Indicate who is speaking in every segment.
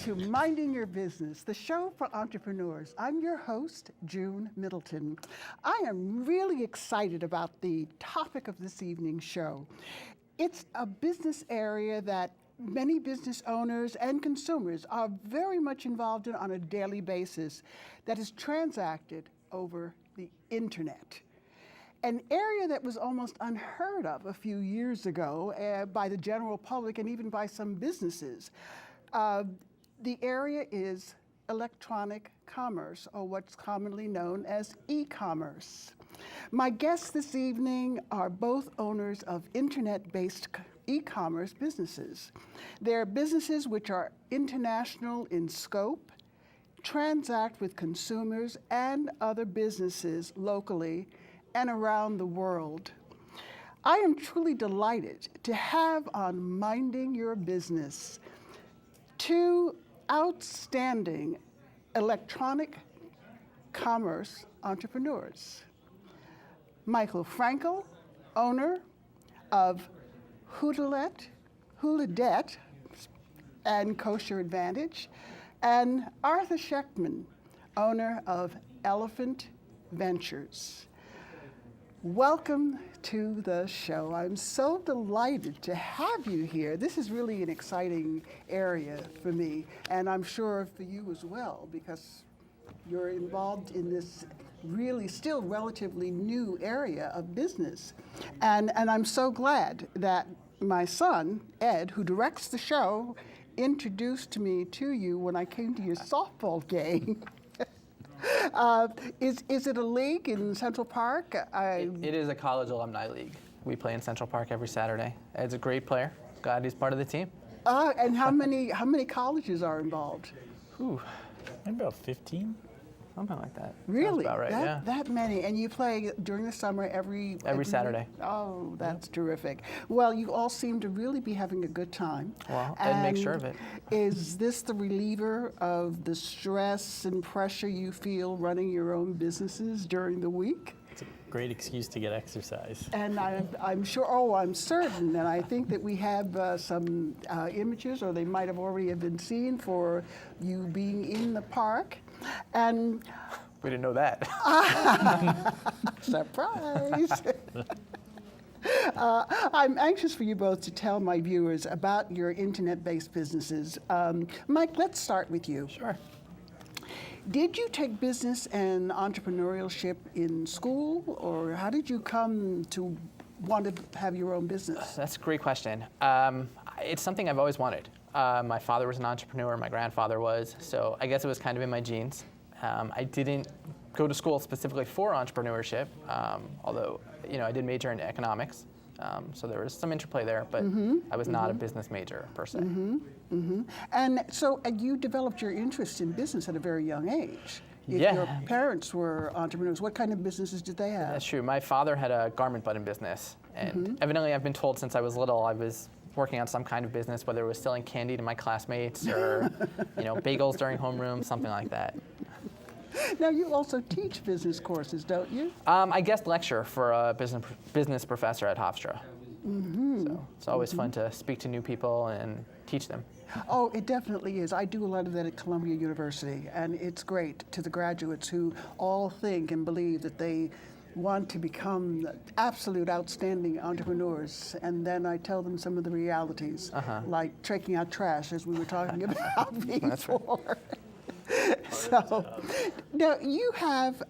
Speaker 1: to Minding Your Business, the show for entrepreneurs. I'm your host, June Middleton. I am really excited about the topic of this evening's show. It's a business area that many business owners and consumers are very much involved in on a daily basis, that is transacted over the internet. An area that was almost unheard of a few years ago by the general public and even by some businesses. The area is electronic commerce, or what's commonly known as e-commerce. My guests this evening are both owners of internet-based e-commerce businesses. They're businesses which are international in scope, transact with consumers and other businesses locally and around the world. I am truly delighted to have on Minding Your Business two outstanding electronic commerce entrepreneurs. Michael Frankel, owner of Huledet and Kosher Advantage, and Arthur Shectman, owner of Elephant Ventures. Welcome to the show. I'm so delighted to have you here. This is really an exciting area for me, and I'm sure for you as well, because you're involved in this really still relatively new area of business. And I'm so glad that my son, Ed, who directs the show, introduced me to you when I came to your softball game. Is it a league in Central Park?
Speaker 2: It is a college alumni league. We play in Central Park every Saturday. Ed's a great player. Glad he's part of the team.
Speaker 1: And how many colleges are involved?
Speaker 2: Ooh,
Speaker 3: Maybe about 15.
Speaker 2: something like that.
Speaker 1: Really?
Speaker 2: Sounds about right, yeah.
Speaker 1: That many. And you play during the summer every
Speaker 2: Saturday.
Speaker 1: Oh, that's terrific. Well, you all seem to really be having a good time.
Speaker 2: Well, Ed makes sure of it.
Speaker 1: Is this the reliever of the stress and pressure you feel running your own businesses during the week?
Speaker 3: It's a great excuse to get exercise.
Speaker 1: And I'm sure, I'm certain, and I think that we have some images, or they might have already have been seen, for you being in the park. And
Speaker 2: We didn't know that.
Speaker 1: surprise! I'm anxious for you both to tell my viewers about your internet-based businesses. Mike, let's start with you.
Speaker 2: Sure.
Speaker 1: Did you take business and entrepreneurship in school, or how did you come to want to have your own business?
Speaker 2: That's a great question. It's something I've always wanted. My father was an entrepreneur, my grandfather was, so I guess it was kind of in my genes. I didn't go to school specifically for entrepreneurship, although I did major in economics, so there was some interplay there, but I was not a business major per se.
Speaker 1: And so you developed your interest in business at a very young age. If
Speaker 2: Yeah.
Speaker 1: your parents were entrepreneurs, what kind of businesses did they have?
Speaker 2: That's true. My father had a garment button business, and evidently I've been told since I was little I was working on some kind of business, whether it was selling candy to my classmates or bagels during homeroom, something like that.
Speaker 1: Now, you also teach business courses, don't you?
Speaker 2: I guest lecture for a business professor at Hofstra. So it's always fun to speak to new people and teach them.
Speaker 1: Oh, it definitely is. I do a lot of that at Columbia University, and it's great to the graduates who all think and believe that they want to become absolute outstanding entrepreneurs, and then I tell them some of the realities, like taking out trash, as we were talking about before. So, now you have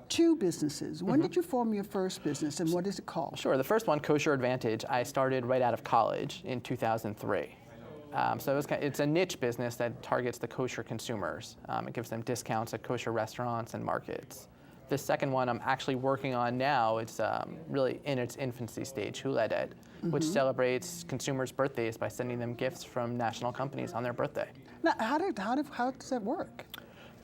Speaker 1: two businesses. When did you form your first business, and what is it called?
Speaker 2: Sure. The first one, Kosher Advantage, I started right out of college in 2003. So it's a niche business that targets the kosher consumers. It gives them discounts at kosher restaurants and markets. The second one I'm actually working on now, it's really in its infancy stage, Huledet, which celebrates consumers' birthdays by sending them gifts from national companies on their birthday.
Speaker 1: Now, how does that work?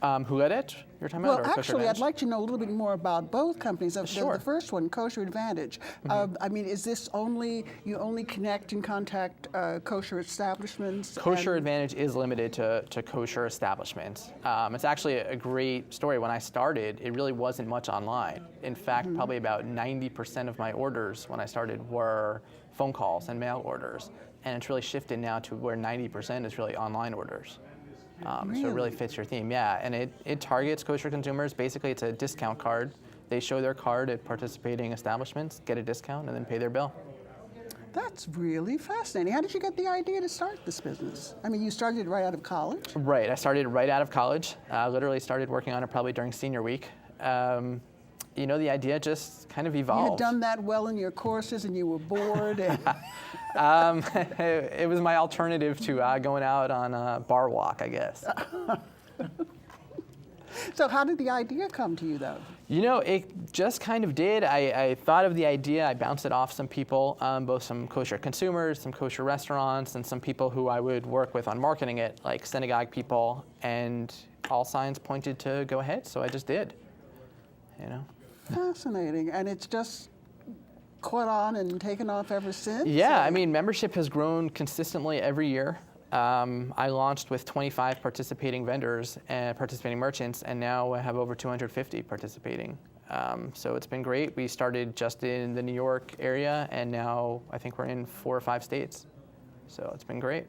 Speaker 2: Huledet, you're talking
Speaker 1: Well,
Speaker 2: about? Or Kosher
Speaker 1: actually, I'd
Speaker 2: Advantage?
Speaker 1: like to know a little bit more about both companies.
Speaker 2: Sure.
Speaker 1: The first one, Kosher Advantage. I mean, is this you only connect and contact kosher establishments?
Speaker 2: Kosher Advantage is limited to kosher establishments. It's actually a great story. When I started, it really wasn't much online. In fact, probably about 90% of my orders when I started were phone calls and mail orders. And it's really shifted now to where 90% is really online orders. So it really fits your theme, yeah. And it targets kosher consumers. Basically, it's a discount card. They show their card at participating establishments, get a discount, and then pay their bill.
Speaker 1: That's really fascinating. How did you get the idea to start this business? I mean, you started right out of college?
Speaker 2: Right, I started right out of college. Literally started working on it probably during senior week. You know, the idea just kind of
Speaker 1: You
Speaker 2: evolved.
Speaker 1: had done that well in your courses and you were bored. And
Speaker 2: It was my alternative to going out on a bar walk, I guess.
Speaker 1: So how did the idea come to you, though?
Speaker 2: You know, it just kind of did. I thought of the idea, I bounced it off some people, both some kosher consumers, some kosher restaurants, and some people who I would work with on marketing it, like synagogue people, and all signs pointed to go ahead, so I just did, you know.
Speaker 1: Fascinating. And it's just caught on and taken off ever since?
Speaker 2: Yeah, I mean, membership has grown consistently every year. I launched with 25 participating vendors and participating merchants, and now I have over 250 participating. So it's been great. We started just in the New York area, and now I think we're in 4 or 5 states. So it's been great.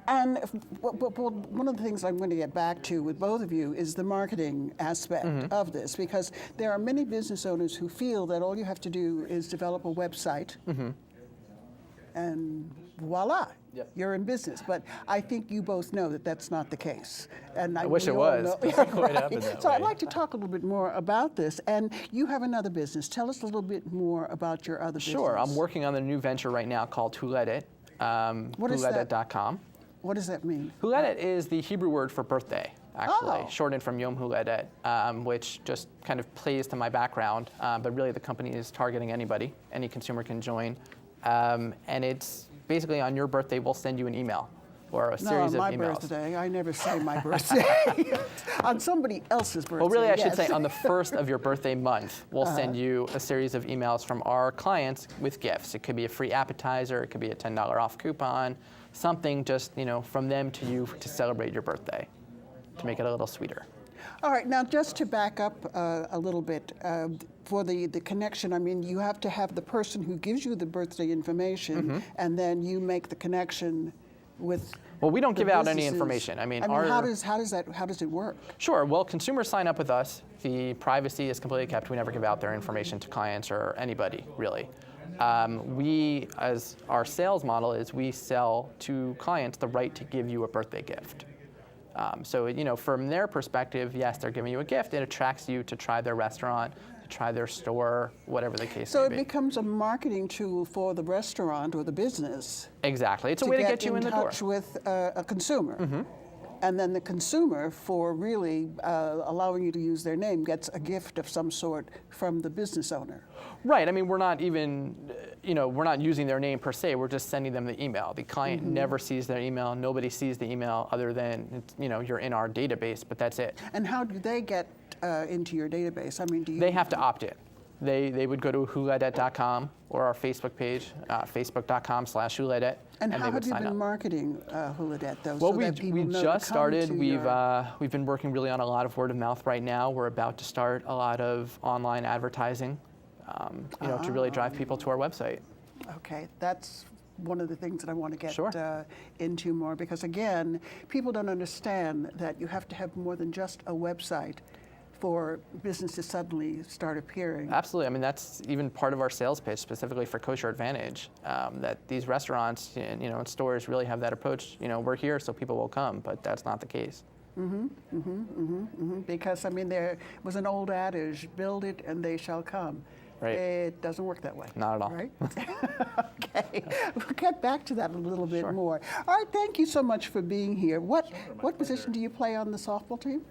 Speaker 1: And one of the things I'm going to get back to with both of you is the marketing aspect of this, because there are many business owners who feel that all you have to do is develop a website and voila, you're in business. But I think you both know that that's not the case. And
Speaker 2: I wish
Speaker 1: we
Speaker 2: it
Speaker 1: all
Speaker 2: was.
Speaker 1: know-
Speaker 3: Doesn't quite happen that
Speaker 1: So I'd
Speaker 3: way.
Speaker 1: like to talk a little bit more about this. And you have another business. Tell us a little bit more about your other
Speaker 2: Sure,
Speaker 1: business.
Speaker 2: I'm working on a new venture right now called Huledet,
Speaker 1: What is that?
Speaker 2: Huledet.com.
Speaker 1: What does that mean?
Speaker 2: Huledet is the Hebrew word for birthday, actually,
Speaker 1: Oh.
Speaker 2: shortened from Yom Huledet, which just kind of plays to my background. But really, the company is targeting anybody. Any consumer can join. And it's basically on your birthday, we'll send you an email or a series
Speaker 1: No, on
Speaker 2: of
Speaker 1: my
Speaker 2: emails.
Speaker 1: birthday. I never say my birthday. On somebody else's birthday.
Speaker 2: Well, really, I should
Speaker 1: yes.
Speaker 2: say on the first of your birthday month, we'll send you a series of emails from our clients with gifts. It could be a free appetizer, it could be a $10 off coupon, something just, you know, from them to you to celebrate your birthday, to make it a little sweeter.
Speaker 1: All right, now just to back up a little bit, for the connection, I mean, you have to have the person who gives you the birthday information, and then you make the connection with.
Speaker 2: Well, we don't
Speaker 1: the
Speaker 2: give out any
Speaker 1: businesses.
Speaker 2: information. I mean,
Speaker 1: how does it work?
Speaker 2: Sure. Well, consumers sign up with us. The privacy is completely kept. We never give out their information to clients or anybody, really. We, as our sales model is, we sell to clients the right to give you a birthday gift. So, you know, from their perspective, yes, they're giving you a gift. It attracts you to try their restaurant, to try their store, whatever the case
Speaker 1: So
Speaker 2: may
Speaker 1: it
Speaker 2: be.
Speaker 1: becomes a marketing tool for the restaurant or the business.
Speaker 2: Exactly. It's a
Speaker 1: to
Speaker 2: way to get you
Speaker 1: in
Speaker 2: in the door.
Speaker 1: touch with a consumer. And then the consumer, for really allowing you to use their name, gets a gift of some sort from the business owner.
Speaker 2: Right. I mean, we're not even, you know, we're not using their name per se. We're just sending them the email. The client never sees their email. Nobody sees the email other than, you know, you're in our database, but that's it.
Speaker 1: And how do they get into your database? I mean, do you?
Speaker 2: They have to opt in. They would go to huledet.com or our Facebook page, facebook.com/huledet,
Speaker 1: And
Speaker 2: they
Speaker 1: how
Speaker 2: would
Speaker 1: have you
Speaker 2: sign
Speaker 1: been
Speaker 2: up.
Speaker 1: marketing Huledet, though?
Speaker 2: Well,
Speaker 1: so that people
Speaker 2: we
Speaker 1: know
Speaker 2: just
Speaker 1: to come
Speaker 2: started.
Speaker 1: to
Speaker 2: We've been working really on a lot of word of mouth right now. We're about to start a lot of online advertising, you know, to really drive people to our website.
Speaker 1: Okay, that's one of the things that I want to get
Speaker 2: Sure.
Speaker 1: into more, because again, people don't understand that you have to have more than just a website for business to suddenly start appearing.
Speaker 2: Absolutely. I mean, that's even part of our sales pitch, specifically for Kosher Advantage, that these restaurants, you know, and stores really have that approach. You know, we're here so people will come, but that's not the case.
Speaker 1: Because, I mean, there was an old adage, build it and they shall come.
Speaker 2: Right.
Speaker 1: It doesn't work that way.
Speaker 2: Not at all.
Speaker 1: Right? Okay. We'll get back to that a little bit
Speaker 2: Sure.
Speaker 1: more. All right, thank you so much for being here. What position do you play on the softball team?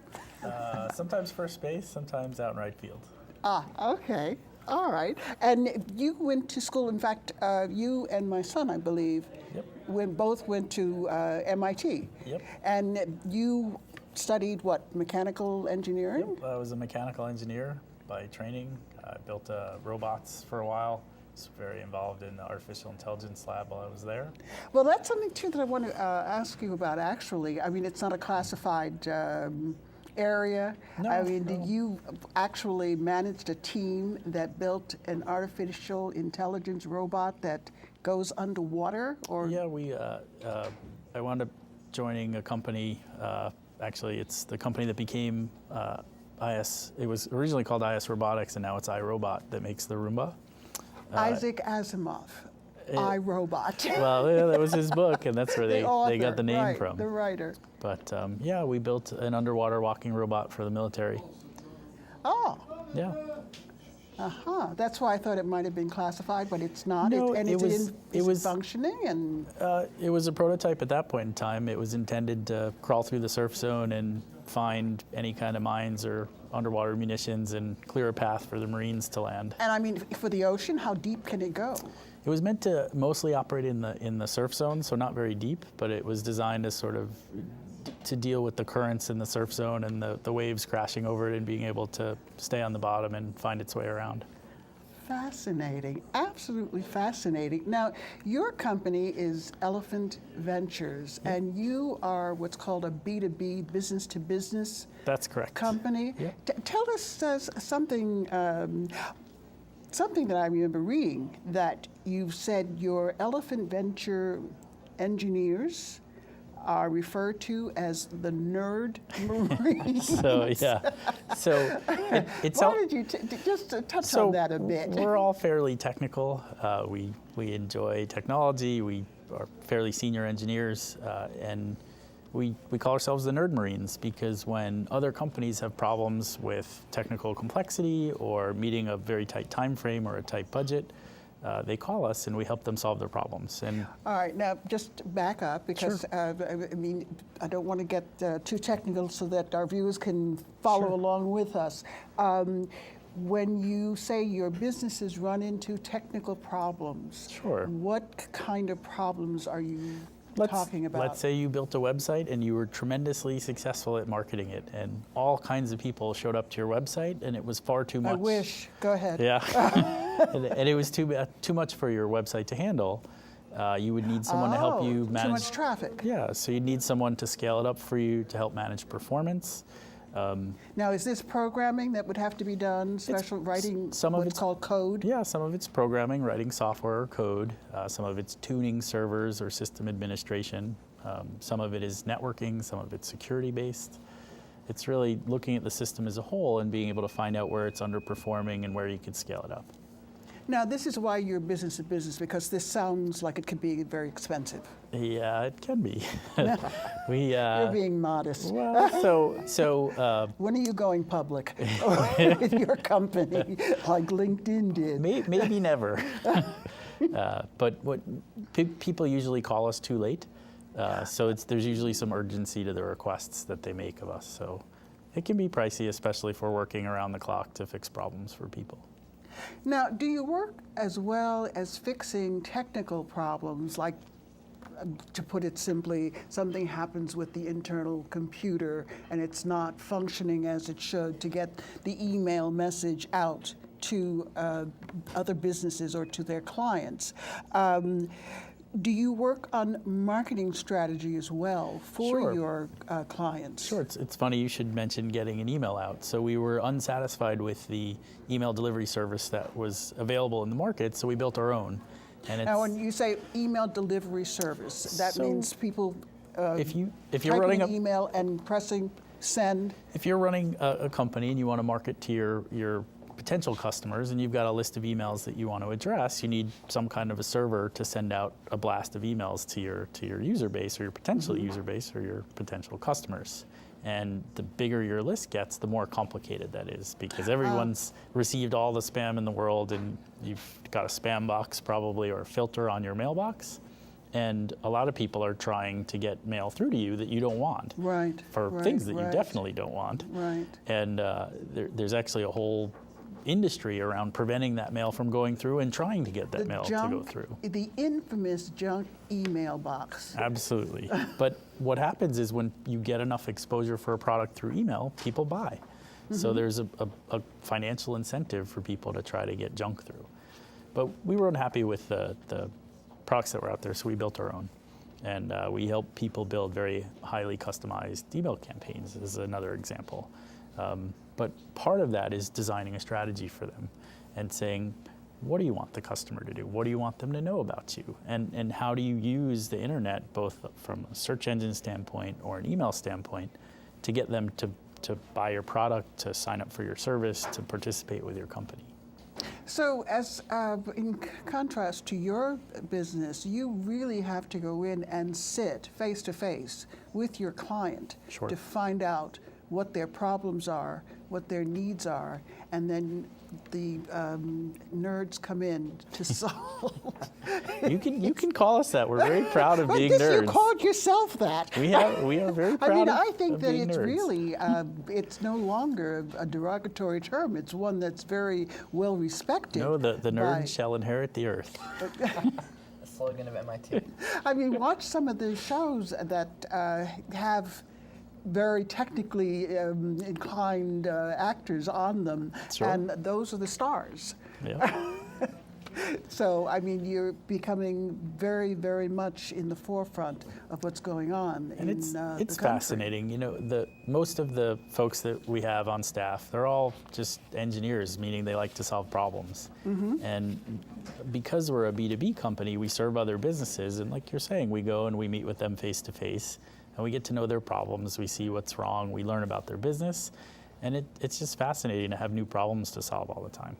Speaker 3: Sometimes first base, sometimes out in right field.
Speaker 1: Ah, okay. All right. And you went to school, in fact, you and my son, I believe,
Speaker 3: Yep.
Speaker 1: both went to MIT.
Speaker 3: Yep.
Speaker 1: And you studied what, mechanical engineering?
Speaker 3: Yep, I was a mechanical engineer by training. I built robots for a while. Was very involved in the artificial intelligence lab while I was there.
Speaker 1: Well, that's something too that I want to ask you about. Actually, I mean, it's not a classified area.
Speaker 3: No,
Speaker 1: I mean,
Speaker 3: no.
Speaker 1: did you actually managed a team that built an artificial intelligence robot that goes underwater, or?
Speaker 3: Yeah, I wound up joining a company. Actually, it's the company that became IS. It was originally called IS Robotics, and now it's iRobot that makes the Roomba.
Speaker 1: Isaac Asimov, iRobot.
Speaker 3: Well, yeah, that was his book, and that's where they got the name
Speaker 1: right,
Speaker 3: from.
Speaker 1: The writer.
Speaker 3: But yeah, we built an underwater walking robot for the military.
Speaker 1: Oh.
Speaker 3: Yeah.
Speaker 1: That's why I thought it might have been classified, but it's not.
Speaker 3: No,
Speaker 1: It's
Speaker 3: it was
Speaker 1: functioning, and
Speaker 3: It was a prototype at that point in time. It was intended to crawl through the surf zone and find any kind of mines or underwater munitions and clear a path for the Marines to land.
Speaker 1: I mean, for the ocean, how deep can it go?
Speaker 3: It was meant to mostly operate in the surf zone, so not very deep, but it was designed to sort of to deal with the currents in the surf zone and the waves crashing over it and being able to stay on the bottom and find its way around.
Speaker 1: Fascinating, absolutely fascinating. Now, your company is Elephant Ventures, and you are what's called a B2B, business-to-business
Speaker 3: That's correct.
Speaker 1: company.
Speaker 3: Yep.
Speaker 1: Tell us something that I remember reading, that you've said your Elephant Venture engineers are referred to as the nerd Marines.
Speaker 3: So yeah, so it's
Speaker 1: Why
Speaker 3: all.
Speaker 1: did you just touch
Speaker 3: So
Speaker 1: on that a bit?
Speaker 3: we're all fairly technical. We enjoy technology. We are fairly senior engineers, and we call ourselves the Nerd Marines because when other companies have problems with technical complexity or meeting a very tight time frame or a tight budget, they call us and we help them solve their problems. And
Speaker 1: All right, now just back up because I mean, I don't want to get too technical so that our viewers can follow along with us. When you say your businesses run into technical problems,
Speaker 3: Sure.
Speaker 1: what kind of problems are you talking about?
Speaker 3: Let's say you built a website and you were tremendously successful at marketing it, and all kinds of people showed up to your website, and it was far too much.
Speaker 1: I wish. Go ahead.
Speaker 3: Yeah, and it was too much for your website to handle. You would need someone to help you manage.
Speaker 1: Too much traffic.
Speaker 3: Yeah, so you'd need someone to scale it up for you to help manage performance.
Speaker 1: Now, is this programming that would have to be done, special writing,
Speaker 3: some of
Speaker 1: what's
Speaker 3: it's
Speaker 1: called code?
Speaker 3: Yeah, some of it's programming, writing software or code. Some of it's tuning servers or system administration. Some of it is networking. Some of it's security based. It's really looking at the system as a whole and being able to find out where it's underperforming and where you could scale it up.
Speaker 1: Now, this is why you're business to business, because this sounds like it could be very expensive.
Speaker 3: Yeah, it can be.
Speaker 1: You're being modest.
Speaker 3: Well, so
Speaker 1: When are you going public with your company, like LinkedIn did?
Speaker 3: maybe never. But what people usually call us too late. So there's usually some urgency to the requests that they make of us. So it can be pricey, especially if we're working around the clock to fix problems for people.
Speaker 1: Now, do you work as well as fixing technical problems, like, to put it simply, something happens with the internal computer and it's not functioning as it should to get the email message out to other businesses or to their clients? Do you work on marketing strategy as well for
Speaker 3: Sure.
Speaker 1: your clients?
Speaker 3: Sure, it's funny you should mention getting an email out. So we were unsatisfied with the email delivery service that was available in the market, so we built our own. And it's,
Speaker 1: Now, when you say email delivery service, that
Speaker 3: So
Speaker 1: means people
Speaker 3: if you're
Speaker 1: typing
Speaker 3: running
Speaker 1: an email and pressing send.
Speaker 3: If you're running a company and you want to market to your potential customers and you've got a list of emails that you want to address, you need some kind of a server to send out a blast of emails to your user base or your potential user base or your potential customers. And the bigger your list gets, the more complicated that is because everyone's received all the spam in the world and you've got a spam box probably or a filter on your mailbox. And a lot of people are trying to get mail through to you that you don't want.
Speaker 1: Right.
Speaker 3: For things that you definitely don't want.
Speaker 1: Right.
Speaker 3: And there's actually a whole industry around preventing that mail from going through and trying to get that mail to go through.
Speaker 1: The infamous junk email box.
Speaker 3: Absolutely. But what happens is when you get enough exposure for a product through email, people buy. So there's a financial incentive for people to try to get junk through. But we were unhappy with the products that were out there, so we built our own. And we help people build very highly customized email campaigns, is another example. But part of that is designing a strategy for them and saying, what do you want the customer to do? What do you want them to know about you? And how do you use the internet, both from a search engine standpoint or an email standpoint, to get them to buy your product, to sign up for your service, to participate with your company?
Speaker 1: So as in contrast to your business, you really have to go in and sit face to face with your client
Speaker 3: Sure.
Speaker 1: to find out what their problems are, what their needs are, and then the nerds come in to solve.
Speaker 3: You can call us that. We're very proud of
Speaker 1: But
Speaker 3: being
Speaker 1: this,
Speaker 3: nerds.
Speaker 1: you called yourself that.
Speaker 3: We are very proud
Speaker 1: I mean,
Speaker 3: of,
Speaker 1: I think
Speaker 3: of
Speaker 1: that
Speaker 3: being
Speaker 1: it's
Speaker 3: nerds.
Speaker 1: really, it's no longer a derogatory term. It's one that's very well respected.
Speaker 3: No, the
Speaker 1: by-
Speaker 3: nerds shall inherit the earth.
Speaker 2: The slogan of MIT.
Speaker 1: I mean, watch some of the shows that have very technically inclined actors on them,
Speaker 3: Sure.
Speaker 1: and those are the stars.
Speaker 3: Yeah.
Speaker 1: So, I mean, you're becoming very, very much in the forefront of what's going on
Speaker 3: And
Speaker 1: in
Speaker 3: it's
Speaker 1: the country.
Speaker 3: fascinating. You know, most of the folks that we have on staff, they're all just engineers, meaning they like to solve problems. And because we're a B2B company, we serve other businesses, and like you're saying, we go and we meet with them face to face, and we get to know their problems. We see what's wrong. We learn about their business, and it's just fascinating to have new problems to solve all the time.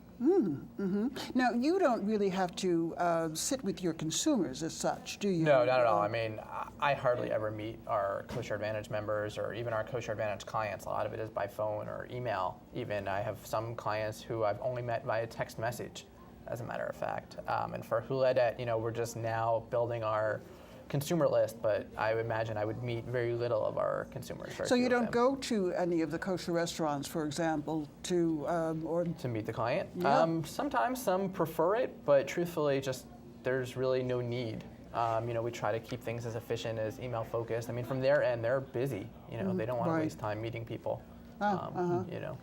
Speaker 1: Now, you don't really have to sit with your consumers as such, do you?
Speaker 2: No, not at all. I mean, I hardly ever meet our Kosher Advantage members or even our Kosher Advantage clients. A lot of it is by phone or email. Even I have some clients who I've only met via text message, as a matter of fact. And for Huledet, you know, we're just now building our consumer list, but I would imagine I would meet very little of our consumers. very
Speaker 1: So
Speaker 2: few
Speaker 1: you
Speaker 2: of
Speaker 1: don't
Speaker 2: them.
Speaker 1: go to any of the kosher restaurants, for example, to or
Speaker 2: To meet the client.
Speaker 1: Yeah.
Speaker 2: Sometimes some prefer it, but truthfully, just there's really no need. You know, we try to keep things as efficient as email focused. I mean, from their end, they're busy. You know, they don't want
Speaker 1: right.
Speaker 2: to waste time meeting people. You know.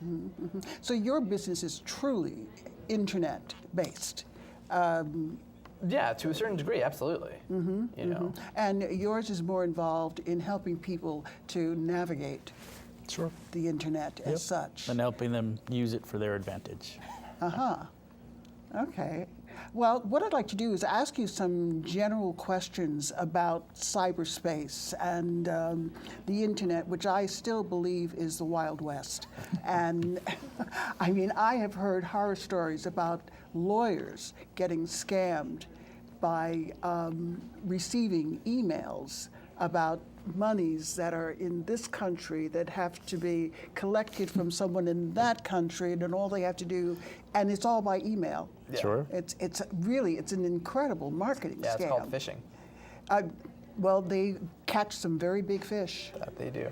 Speaker 1: so your business is truly internet based.
Speaker 2: Yeah, to a certain degree, absolutely. You know.
Speaker 1: And yours is more involved in helping people to navigate
Speaker 3: Sure.
Speaker 1: the internet
Speaker 3: Yep.
Speaker 1: as such.
Speaker 3: And helping them use it for their advantage.
Speaker 1: Okay. Well, what I'd like to do is ask you some general questions about cyberspace and the internet, which I still believe is the Wild West. And I mean, I have heard horror stories about lawyers getting scammed by receiving emails about monies that are in this country that have to be collected from someone in that country, and then all they have to do, and it's all by email.
Speaker 2: Yeah.
Speaker 3: Sure.
Speaker 1: It's really, it's an incredible marketing
Speaker 2: Yeah,
Speaker 1: scam.
Speaker 2: it's called phishing.
Speaker 1: Well, they catch some very big fish.
Speaker 2: That they do.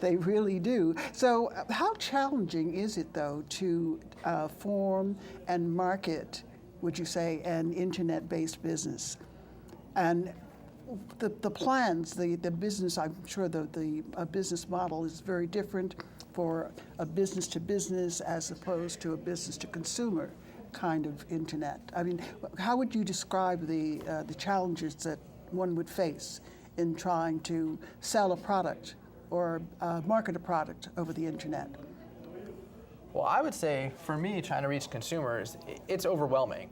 Speaker 1: They really do. So how challenging is it, though, to form and market, would you say, an internet-based business? And the plans, the business, I'm sure the business model is very different for a business to business as opposed to a business to consumer kind of internet. I mean, how would you describe the challenges that one would face in trying to sell a product or market a product over the internet?
Speaker 2: Well, I would say for me, trying to reach consumers, it's overwhelming.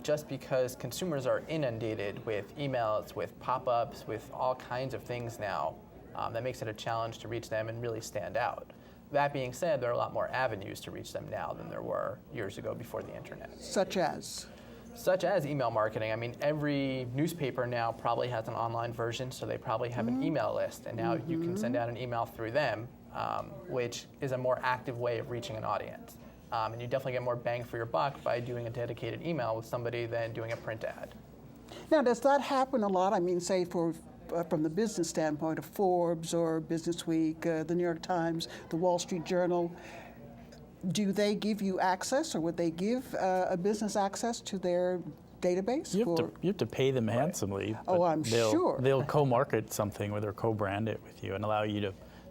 Speaker 2: Just because consumers are inundated with emails, with pop-ups, with all kinds of things now, that makes it a challenge to reach them and really stand out. That being said, there are a lot more avenues to reach them now than there were years ago before the internet.
Speaker 1: Such as?
Speaker 2: Such as email marketing. I mean, every newspaper now probably has an online version, so they probably have an email list, and now you can send out an email through them, which is a more active way of reaching an audience. And you definitely get more bang for your buck by doing a dedicated email with somebody than doing a print ad.
Speaker 1: Now, does that happen a lot? I mean, say from the business standpoint of Forbes or Business Week, the New York Times, the Wall Street Journal, do they give you access, or would they give a business access to their database?
Speaker 3: You have to pay them handsomely.
Speaker 1: Oh,
Speaker 3: but
Speaker 1: I'm sure.
Speaker 3: They'll co-market something or they'll co-brand it with you and allow you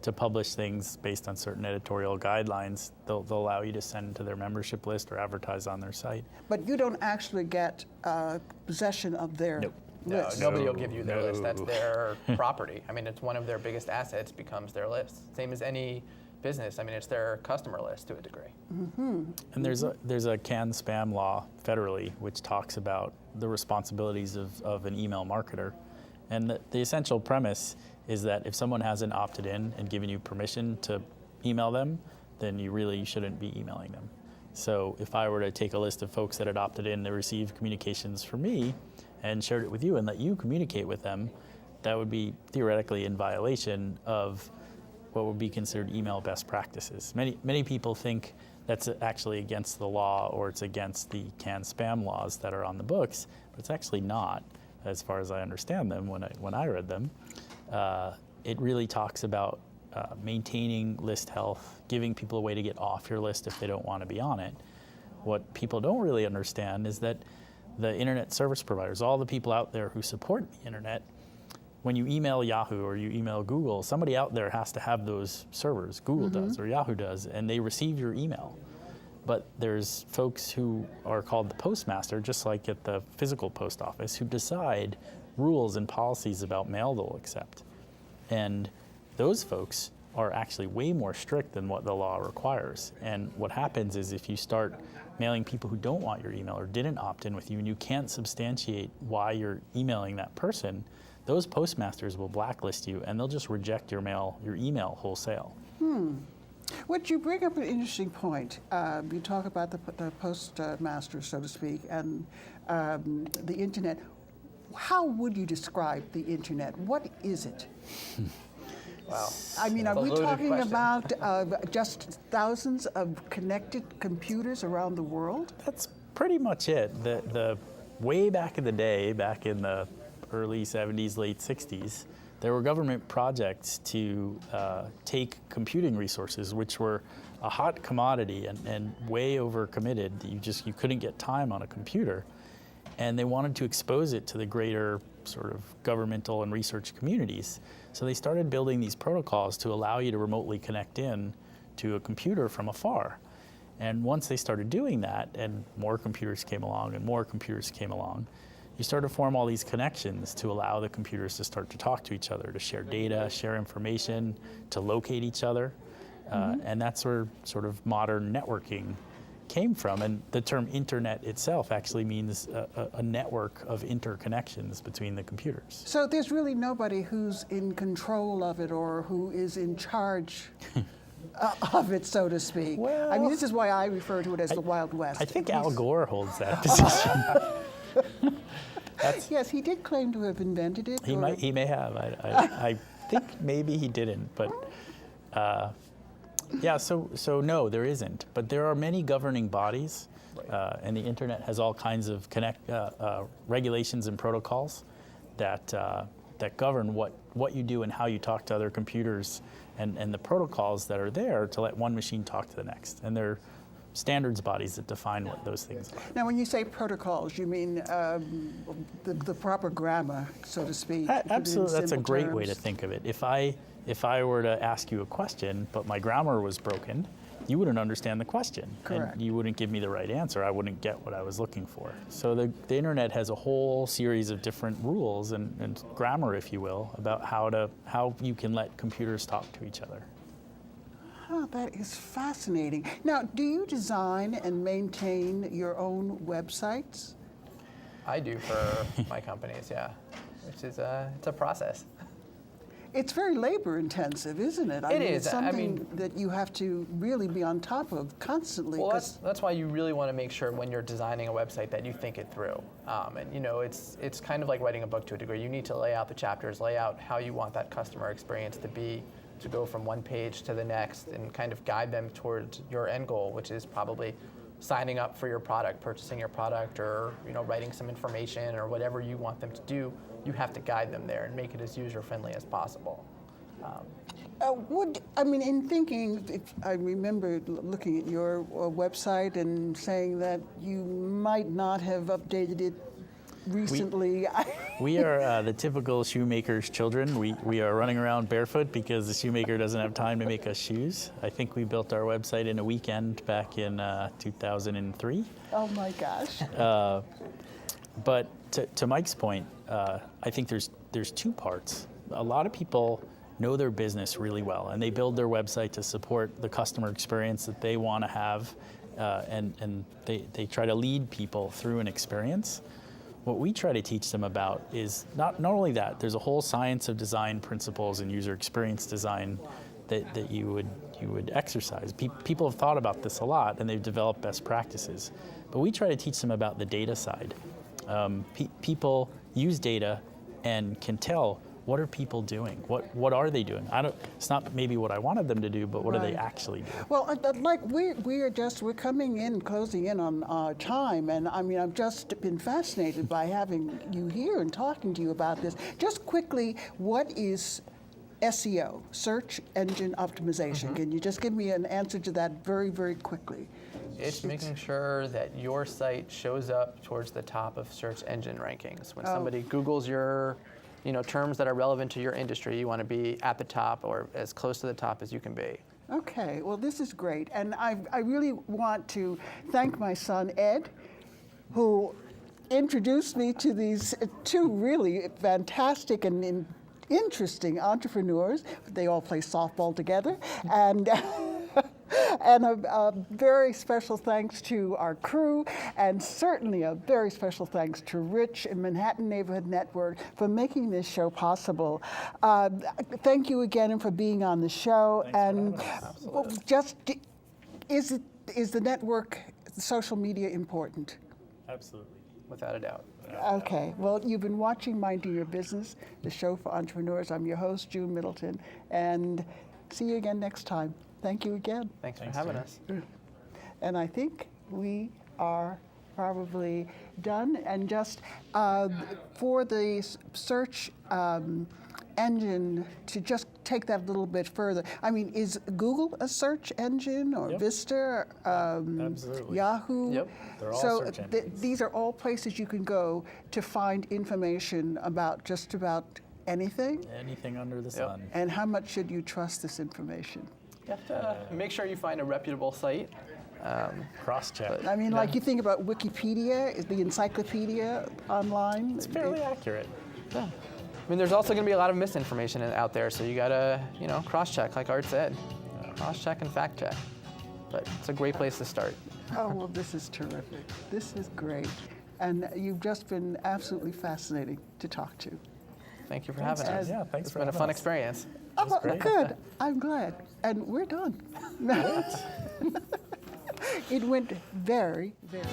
Speaker 3: to publish things based on certain editorial guidelines. They'll allow you to send to their membership list or advertise on their site.
Speaker 1: But you don't actually get possession of their
Speaker 3: Nope.
Speaker 2: No,
Speaker 1: list.
Speaker 2: nobody will give you their list.
Speaker 3: No.
Speaker 2: That's their property. I mean, it's one of their biggest assets becomes their list. Same as any business. I mean, it's their customer list to a degree.
Speaker 3: And there's a CAN spam law federally which talks about the responsibilities of an email marketer. And the essential premise is that if someone hasn't opted in and given you permission to email them, then you really shouldn't be emailing them. So if I were to take a list of folks that had opted in to receive communications from me and shared it with you and let you communicate with them, that would be theoretically in violation of what would be considered email best practices. Many people think that's actually against the law or it's against the CAN spam laws that are on the books, but it's actually not, as far as I understand them when I read them. It really talks about maintaining list health, giving people a way to get off your list if they don't want to be on it. What people don't really understand is that the internet service providers, all the people out there who support the internet, when you email Yahoo or you email Google, somebody out there has to have those servers. Google does or Yahoo does, and they receive your email. But there's folks who are called the postmaster, just like at the physical post office, who decide rules and policies about mail they'll accept. And those folks are actually way more strict than what the law requires. And what happens is if you start mailing people who don't want your email or didn't opt in with you and you can't substantiate why you're emailing that person, those postmasters will blacklist you and they'll just reject your email wholesale.
Speaker 1: What you bring up an interesting point. You talk about the postmaster, so to speak, and the internet. How would you describe the internet? What is it?
Speaker 2: Wow.
Speaker 1: I mean, are
Speaker 2: That's a
Speaker 1: we
Speaker 2: loaded
Speaker 1: talking
Speaker 2: question.
Speaker 1: about just thousands of connected computers around the world?
Speaker 3: That's pretty much it. The way back in the day, back in the early 70s, late 60s, there were government projects to take computing resources, which were a hot commodity and way overcommitted. You couldn't get time on a computer. And they wanted to expose it to the greater sort of governmental and research communities. So they started building these protocols to allow you to remotely connect in to a computer from afar. And once they started doing that, and more computers came along and more computers came along, you start to form all these connections to allow the computers to start to talk to each other, to share data, share information, to locate each other. And that's where sort of modern networking came from. And the term internet itself actually means a network of interconnections between the computers.
Speaker 1: So there's really nobody who's in control of it or who is in charge of it, so to speak.
Speaker 3: Well,
Speaker 1: I mean, this is why I refer to it as the Wild West.
Speaker 3: I think Al Gore holds that position.
Speaker 1: Yes, he did claim to have invented it.
Speaker 3: He may have. I think maybe he didn't, but yeah. So no, there isn't. But there are many governing bodies, and the internet has all kinds of regulations and protocols that govern what you do and how you talk to other computers, and the protocols that are there to let one machine talk to the next. And they're standards bodies that define what those things are.
Speaker 1: Now, when you say protocols, you mean the proper grammar, so to speak.
Speaker 3: Absolutely, that's a
Speaker 1: simple
Speaker 3: great way to
Speaker 1: terms.
Speaker 3: think of it. If I were to ask you a question, but my grammar was broken, you wouldn't understand the question.
Speaker 1: Correct.
Speaker 3: And you wouldn't give me the right answer. I wouldn't get what I was looking for. So the internet has a whole series of different rules and grammar, if you will, about how you can let computers talk to each other.
Speaker 1: Oh, that is fascinating. Now, do you design and maintain your own websites?
Speaker 2: I do for my companies, yeah, which is it's a process.
Speaker 1: It's very labor intensive, isn't it?
Speaker 2: It
Speaker 1: mean,
Speaker 2: is.
Speaker 1: It's
Speaker 2: I
Speaker 1: something
Speaker 2: mean-
Speaker 1: that you have to really be on top of constantly.
Speaker 2: Well,
Speaker 1: 'cause-
Speaker 2: that's why you really want to make sure when you're designing a website that you think it through. And you know, it's kind of like writing a book to a degree. You need to lay out the chapters, lay out how you want that customer experience to be, to go from one page to the next, and kind of guide them towards your end goal, which is probably signing up for your product, purchasing your product, or writing some information or whatever you want them to do. You have to guide them there and make it as user-friendly as possible.
Speaker 1: in thinking, I remember looking at your website and saying that you might not have updated it recently.
Speaker 3: We are the typical shoemaker's children. We are running around barefoot because the shoemaker doesn't have time to make us shoes. I think we built our website in a weekend back in 2003.
Speaker 1: Oh my gosh.
Speaker 3: But to Mike's point, I think there's two parts. A lot of people know their business really well, and they build their website to support the customer experience that they want to have, and they try to lead people through an experience. What we try to teach them about is not only that, there's a whole science of design principles and user experience design that you would exercise. People have thought about this a lot, and they've developed best practices. But we try to teach them about the data side. People use data and can tell, what are people doing? What are they doing? It's not maybe what I wanted them to do, but what are they actually doing?
Speaker 1: Well, like we're coming in, closing in on our time, and I mean, I've just been fascinated by having you here and talking to you about this. Just quickly, what is SEO, search engine optimization? Can you just give me an answer to that very, very quickly?
Speaker 2: It's making sure that your site shows up towards the top of search engine rankings. When somebody Googles your terms that are relevant to your industry, you want to be at the top or as close to the top as you can be.
Speaker 1: Okay, well, this is great. And I really want to thank my son, Ed, who introduced me to these two really fantastic and interesting entrepreneurs. They all play softball together. And and a very special thanks to our crew, and certainly a very special thanks to Rich and Manhattan Neighborhood Network for making this show possible. Thank you again for being on the show.
Speaker 3: Thanks
Speaker 1: And just, is the network, social media important?
Speaker 3: Absolutely.
Speaker 2: Without a doubt.
Speaker 1: Okay, well, you've been watching Minding Your Business, the show for entrepreneurs. I'm your host, June Middleton, and see you again next time. Thank you again.
Speaker 2: Thanks for having us.
Speaker 1: And I think we are probably done. And just for the search engine, to just take that a little bit further, I mean, is Google a search engine, or
Speaker 3: Yep.
Speaker 1: Vista,
Speaker 3: Absolutely.
Speaker 1: Yahoo?
Speaker 3: Yep, they're all
Speaker 1: So
Speaker 3: search engines.
Speaker 1: these are all places you can go to find information about just about anything.
Speaker 3: Anything under the sun.
Speaker 1: And how much should you trust this information?
Speaker 2: You have to make sure you find a reputable site.
Speaker 3: Cross-check.
Speaker 1: I mean, like you think about Wikipedia, is the encyclopedia online?
Speaker 3: It's fairly accurate.
Speaker 2: Yeah. I mean, there's also going to be a lot of misinformation out there, so you got to, cross-check, like Art said. Cross-check and fact-check. But it's a great place to start.
Speaker 1: Oh, well, this is terrific. This is great. And you've just been absolutely fascinating to talk to.
Speaker 2: Thank you for having us.
Speaker 3: Yeah, thanks
Speaker 2: It's
Speaker 3: for
Speaker 2: been a
Speaker 3: having
Speaker 2: fun
Speaker 3: us.
Speaker 2: experience.
Speaker 1: Oh,
Speaker 3: great.
Speaker 1: good. I'm glad. And we're done. It went very, very